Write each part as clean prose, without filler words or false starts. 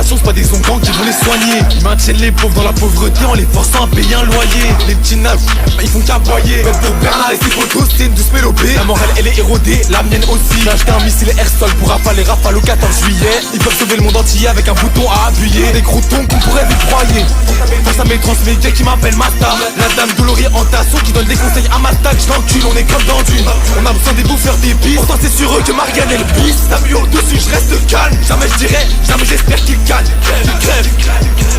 attention, c'est pas des onguents qui vont les soigner. Ils maintiennent les pauvres dans la pauvreté en les forçant à payer un loyer. Les petits naves, ils font qu'aboyer. Bête de Bernard et ses photos, c'est une douce mélopée. La morale elle est érodée, la mienne aussi. J'ai acheté un missile airsoft pour rafaler rafale au 14 juillet. Ils peuvent sauver le monde entier avec un bouton à appuyer. Des croutons qu'on pourrait décroyer. Pense à mes transmédias qui m'appellent Masta. La dame Dolorie en tasseau qui donne des conseils à ma stack. J'l'encule, on est comme dans Dune. On a besoin des bouffeurs d'épices. Pourtant c'est sur eux que Marianne est le bis. T'as mis au-dessus, je reste calme. Jamais je dirais, jamais j'espère qu'il calme. Crève.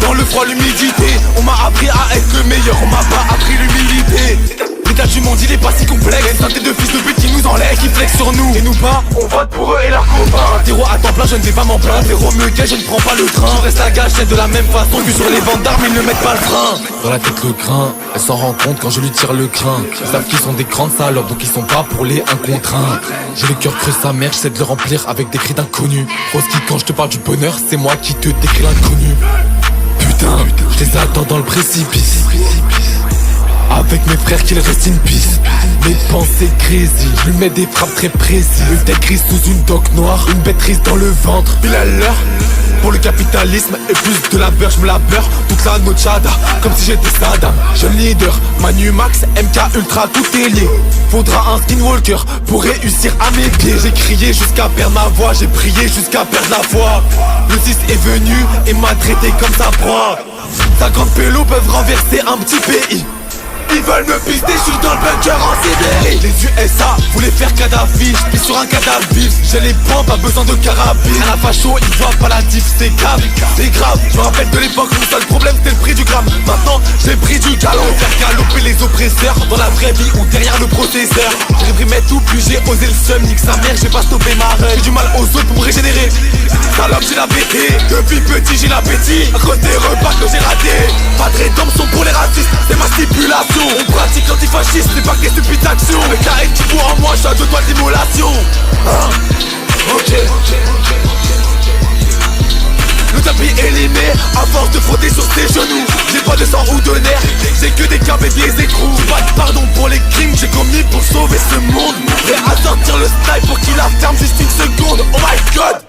Dans le froid, l'humidité. On m'a appris à être le meilleur. On m'a pas appris l'humilité. L'état du monde il est pas si complexe. Un tête de fils de pute qui nous enlève, qui flex sur nous. Et nous pas, on vote pour eux et leurs copains. Zéro à temps plein, je ne vais pas m'en plaindre. Zéro me guette, je ne prends pas le train. Je reste à gâchette de la même façon que sur les ventes d'armes, ils ne mettent pas le frein. Dans la tête le grain, elle s'en rend compte quand je lui tire le crin. Ils savent qu'ils sont des grandes salopes, donc ils sont pas pour les 1 contre 1. J'ai le cœur creux sa mère, j'essaie de le remplir avec des cris d'inconnus. Roski, quand je te parle du bonheur, c'est moi qui te décris l'inconnu. Putain, je les attends dans le précipice. Avec mes frères qu'il reste in peace. Mes pensées crazy, je lui mets des frappes très précises. Une tête grise sous une doc noire, une bête triste dans le ventre. Pile à l'heure, pour le capitalisme et plus de la beurre, je me la beurre toute la nochada, comme si j'étais Saddam. Jeune leader, Manu Max, MK Ultra, tout est lié. Faudra un skinwalker pour réussir à mes pieds. J'ai crié jusqu'à perdre ma voix, j'ai prié jusqu'à perdre la foi. Le 6 est venu et m'a traité comme sa proie. 50 pélos peuvent renverser un petit pays. Ils veulent me pister, je suis dans le bunker en Sibérie. Les USA voulaient faire Kadhafi, j'pisse sur un cadavre vif. J'ai les points, pas besoin de carabine. À la facho, ils voient pas la diff, c'est grave, c'est grave. Je me rappelle de l'époque, mon seul problème c'était le prix du gramme. Maintenant, j'ai pris du galon. Faire galoper les oppresseurs dans la vraie vie ou derrière le processeur. J'ai réprimé tout, puis j'ai osé le seum. Nique sa mère, j'ai pas stoppé ma run. J'ai du mal aux autres pour me régénérer. Salope, j'ai la pété. Depuis petit, j'ai l'appétit. À cause des repas que j'ai ratés. Pas de rédemption pour les racistes, c'est ma stipulation. On pratique l'antifascisme, c'est pas que des stupides actions. Le carré qui court en moi, je suis à 2 doigts d'immolation. Ok. Le tapis est limé, à force de frotter sur ses genoux. J'ai pas de sang ou de nerfs, j'ai que des câbles et des écrous. Pas de pardon pour les crimes que j'ai commis pour sauver ce monde. Prêt à sortir le snipe pour qu'il la ferme juste une seconde. Oh my god.